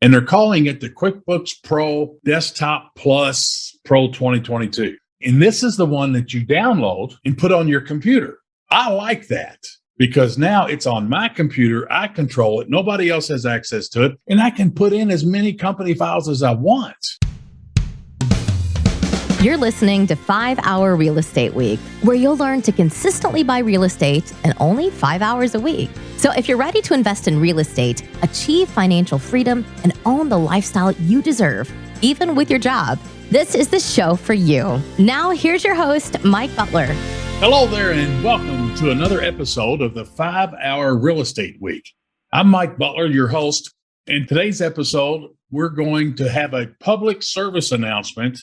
and they're calling it the QuickBooks Pro Desktop Plus Pro 2022. And this is the one that you download and put on your computer. I like that because now it's on my computer. I control it. Nobody else has access to it. And I can put in as many company files as I want. You're listening to 5 Hour Real Estate Week, where you'll learn to consistently buy real estate in only 5 hours a week. So if you're ready to invest in real estate, achieve financial freedom, and own the lifestyle you deserve, even with your job, this is the show for you. Now, here's your host, Mike Butler. Hello there, and welcome to another episode of the 5 Hour Real Estate Week. I'm Mike Butler, your host. In today's episode, we're going to have a public service announcement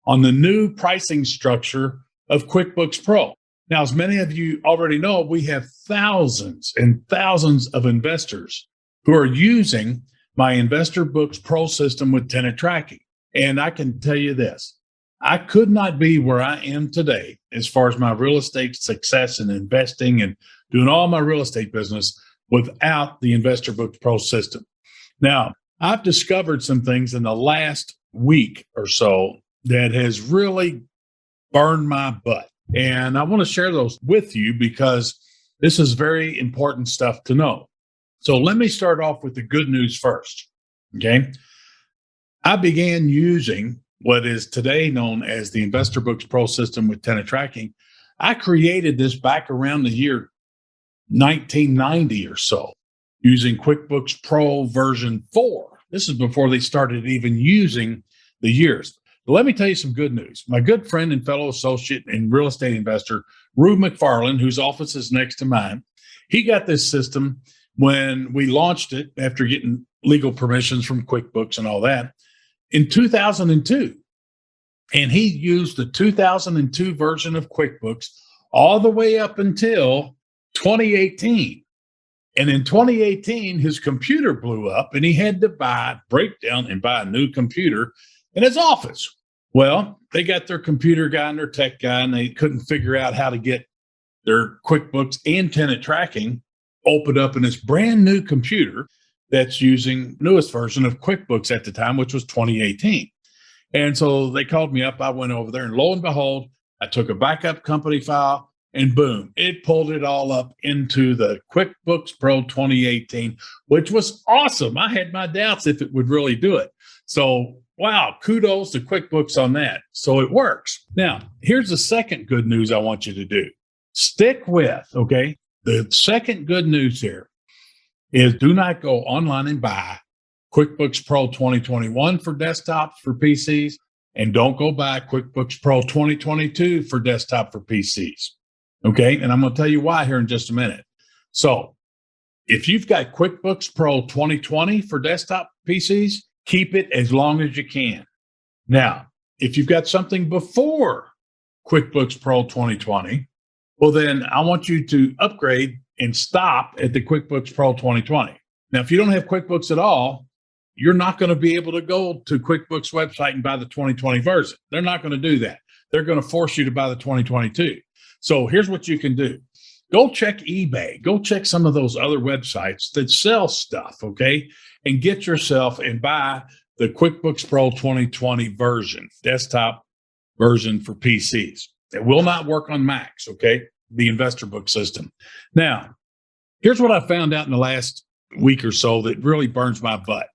on the new pricing structure of QuickBooks Pro. Now, as many of you already know, we have thousands and thousands of investors who are using my Investor Books Pro system with tenant tracking. And I can tell you this, I could not be where I am today as far as my real estate success and investing and doing all my real estate business without the Investor Books Pro system. Now, I've discovered some things in the last week or so that has really burned my butt. And I want to share those with you because this is very important stuff to know. So let me start off with the good news first. Okay. I began using what is today known as the Investor Books Pro system with tenant tracking. I created this back around the year 1990 or so using QuickBooks Pro version 4. This is before they started even using the years. Let me tell you some good news. My good friend and fellow associate and real estate investor, Rube McFarland, whose office is next to mine, he got this system when we launched it after getting legal permissions from QuickBooks and all that in 2002. And he used the 2002 version of QuickBooks all the way up until 2018. And in 2018, his computer blew up and he had to break down and buy a new computer in his office. Well, they got their computer guy and their tech guy, and they couldn't figure out how to get their QuickBooks and tenant tracking opened up in this brand new computer that's using newest version of QuickBooks at the time, which was 2018. And so they called me up. I went over there, and lo and behold, I took a backup company file, and boom, it pulled it all up into the QuickBooks Pro 2018, which was awesome. I had my doubts if it would really do it. So wow, kudos to QuickBooks on that. So it works. Now, here's the second good news I want you to do. Stick with, okay? The second good news here is do not go online and buy QuickBooks Pro 2021 for desktops for PCs, and don't go buy QuickBooks Pro 2022 for desktop for PCs, okay? And I'm going to tell you why here in just a minute. So if you've got QuickBooks Pro 2020 for desktop PCs, keep it as long as you can. Now, if you've got something before QuickBooks Pro 2020, well, then I want you to upgrade and stop at the QuickBooks Pro 2020. Now, if you don't have QuickBooks at all, you're not going to be able to go to QuickBooks website and buy the 2020 version. They're not going to do that. They're going to force you to buy the 2022. So here's what you can do. Go check eBay. Go check some of those other websites that sell stuff, okay? And get yourself and buy the QuickBooks Pro 2020 version, desktop version for PCs. It will not work on Macs, okay? The Investor Book system. Now, here's what I found out in the last week or so that really burns my butt.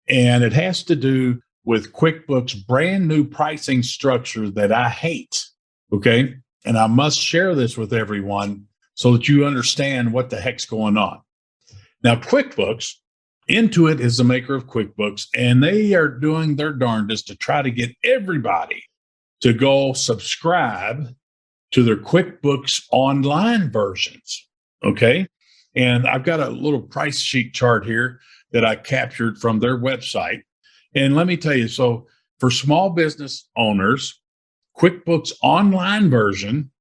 And it has to do with QuickBooks' brand new pricing structure that I hate, okay? And I must share this with everyone so that you understand what the heck's going on. Now, QuickBooks, Intuit is the maker of QuickBooks, and they are doing their darndest to try to get everybody to go subscribe to their QuickBooks online versions, okay? And I've got a little price sheet chart here that I captured from their website. And let me tell you, so for small business owners, QuickBooks online version,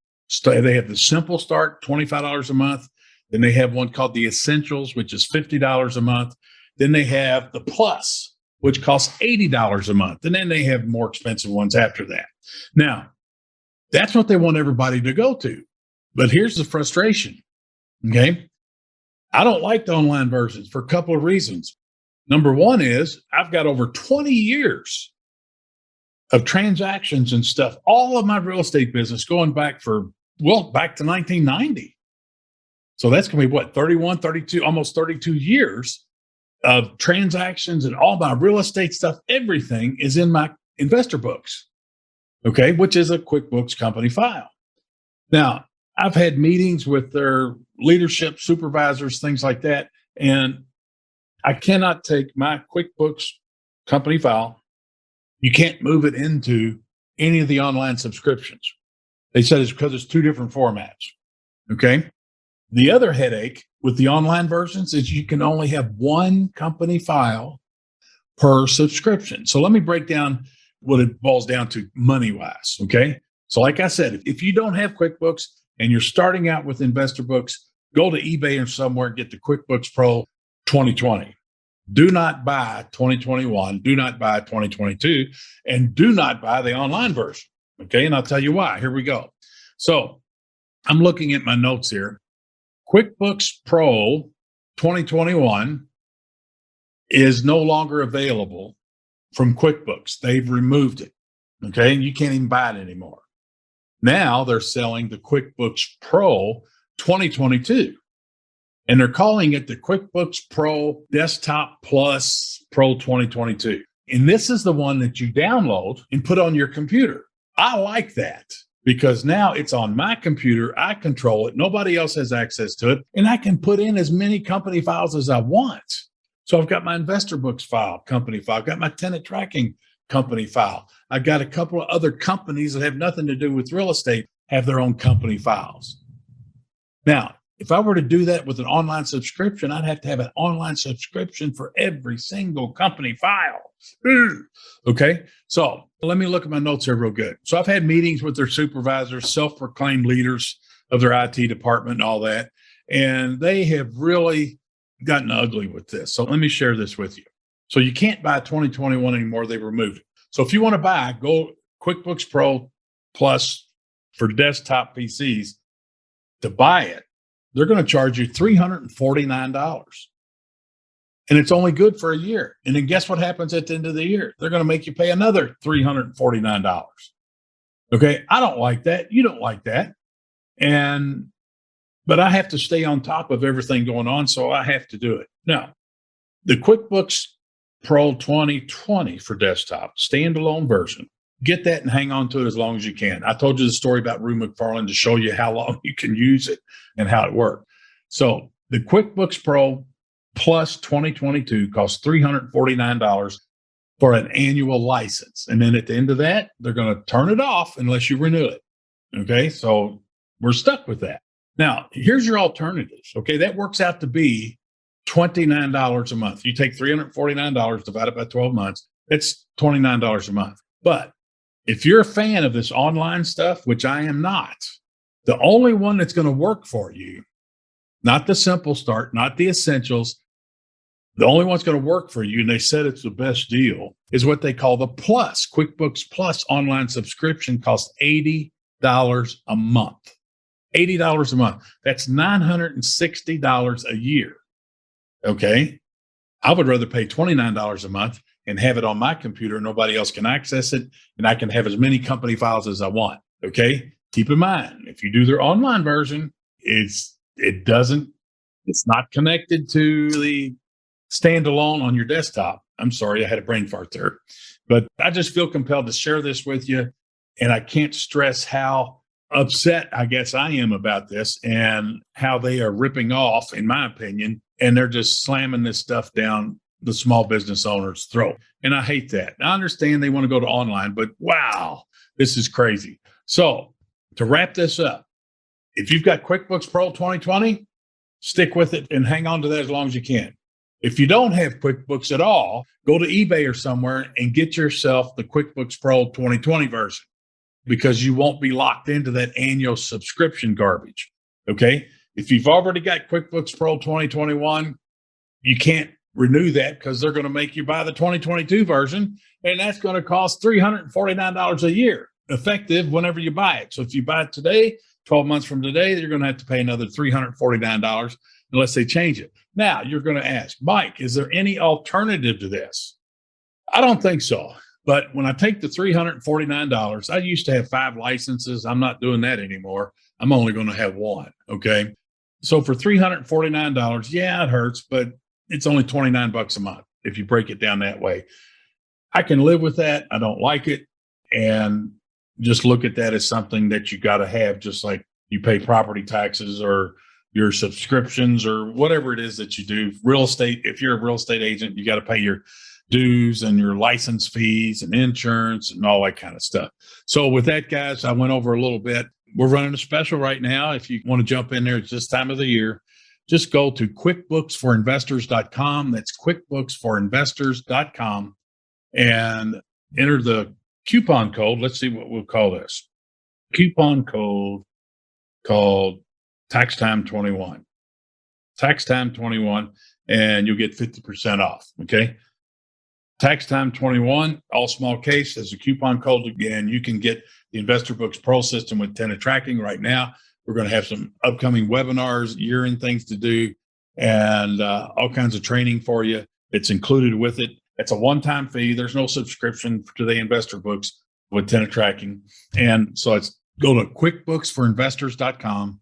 they have the Simple Start, $25 a month. Then they have one called the Essentials, which is $50 a month. Then they have the Plus, which costs $80 a month. And then they have more expensive ones after that. Now, that's what they want everybody to go to. But here's the frustration, okay? I don't like the online versions for a couple of reasons. Number one is I've got over 20 years of transactions and stuff, all of my real estate business going back to 1990. So that's going to be what, 31, 32, almost 32 years of transactions, and all my real estate stuff, everything is in my investor books, okay, which is a QuickBooks company file. Now, I've had meetings with their leadership, supervisors, things like that, and I cannot take my QuickBooks company file. You can't move it into any of the online subscriptions. They said it's because it's two different formats, okay? The other headache with the online versions is you can only have one company file per subscription. So let me break down what it boils down to money-wise, okay? So like I said, if you don't have QuickBooks and you're starting out with investor books, go to eBay or somewhere and get the QuickBooks Pro 2020. Do not buy 2021, do not buy 2022, and do not buy the online version, okay? And I'll tell you why. Here we go. So I'm looking at my notes here. QuickBooks Pro 2021 is no longer available from QuickBooks. They've removed it, okay? And you can't even buy it anymore. Now they're selling the QuickBooks Pro 2022, and they're calling it the QuickBooks Pro Desktop Plus Pro 2022. And this is the one that you download and put on your computer. I like that, because now it's on my computer. I control it. Nobody else has access to it. And I can put in as many company files as I want. So I've got my investor books file, company file. I've got my tenant tracking company file. I've got a couple of other companies that have nothing to do with real estate have their own company files. Now, if I were to do that with an online subscription, I'd have to have an online subscription for every single company file. Okay, so let me look at my notes here real good. So I've had meetings with their supervisors, self-proclaimed leaders of their IT department and all that, and they have really gotten ugly with this. So let me share this with you. So you can't buy 2021 anymore. They removed it. So if you want to buy, go QuickBooks Pro Plus for desktop PCs. To buy it, they're going to charge you $349. And it's only good for a year. And then guess what happens at the end of the year? They're going to make you pay another $349. Okay, I don't like that. You don't like that. But I have to stay on top of everything going on, so I have to do it. Now, the QuickBooks Pro 2020 for desktop, standalone version, get that and hang on to it as long as you can. I told you the story about Rue McFarland to show you how long you can use it and how it worked. So the QuickBooks Pro Plus 2022 costs $349 for an annual license. And then at the end of that, they're going to turn it off unless you renew it. Okay, so we're stuck with that. Now, here's your alternatives. Okay, that works out to be $29 a month. You take $349 divided by 12 months, it's $29 a month. But if you're a fan of this online stuff, which I am not, the only one that's going to work for you, not the Simple Start, not the Essentials, the only one that's going to work for you, and they said it's the best deal, is what they call the Plus. QuickBooks Plus online subscription costs $80 a month. $80 a month. That's $960 a year. Okay. I would rather pay $29 a month and have it on my computer. Nobody else can access it. And I can have as many company files as I want. Okay. Keep in mind, if you do their online version, it's not connected to the standalone on your desktop. I'm sorry, I had a brain fart there. But I just feel compelled to share this with you. And I can't stress how upset I guess I am about this and how they are ripping off, in my opinion, and they're just slamming this stuff down the small business owner's throat. And I hate that. I understand they want to go to online, but wow, this is crazy. So to wrap this up, if you've got QuickBooks Pro 2020, stick with it and hang on to that as long as you can. If you don't have QuickBooks at all, go to eBay or somewhere and get yourself the QuickBooks Pro 2020 version, because you won't be locked into that annual subscription garbage. Okay. If you've already got QuickBooks Pro 2021, you can't renew that because they're going to make you buy the 2022 version. And that's going to cost $349 a year, effective whenever you buy it. So if you buy it today, 12 months from today, you're going to have to pay another $349. unless they change it. Now, you're going to ask, Mike, is there any alternative to this? I don't think so. But when I take the $349, I used to have 5 licenses. I'm not doing that anymore. I'm only going to have 1. Okay. So for $349, yeah, it hurts, but it's only $29 a month if you break it down that way. I can live with that. I don't like it. And just look at that as something that you got to have, just like you pay property taxes or your subscriptions or whatever it is that you do. Real estate, if you're a real estate agent, you got to pay your dues and your license fees and insurance and all that kind of stuff. So with that, guys, I went over a little bit. We're running a special right now. If you want to jump in there, it's this time of the year. Just go to QuickBooksForInvestors.com. That's QuickBooksForInvestors.com and enter the coupon code. Let's see what we'll call this. Coupon code called TaxTime21. TaxTime21, and you'll get 50% off. Okay. TaxTime21, all small case, as a coupon code. Again, you can get the InvestorBooks Pro system with tenant tracking right now. We're going to have some upcoming webinars, year-end things to do, and all kinds of training for you. It's included with it. It's a one-time fee. There's no subscription to the InvestorBooks with tenant tracking. And so it's go to QuickBooksForInvestors.com,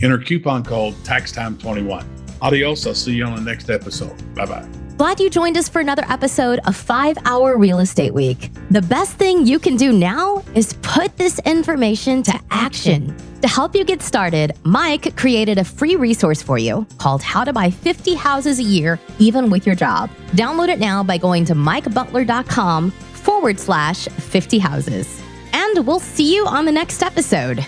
enter coupon code TaxTime21. Adios. I'll see you on the next episode. Bye-bye. Glad you joined us for another episode of 5-Hour Real Estate Week. The best thing you can do now is put this information to action. To help you get started, Mike created a free resource for you called How to Buy 50 Houses a Year, Even with Your Job. Download it now by going to mikebutler.com/50 houses. And we'll see you on the next episode.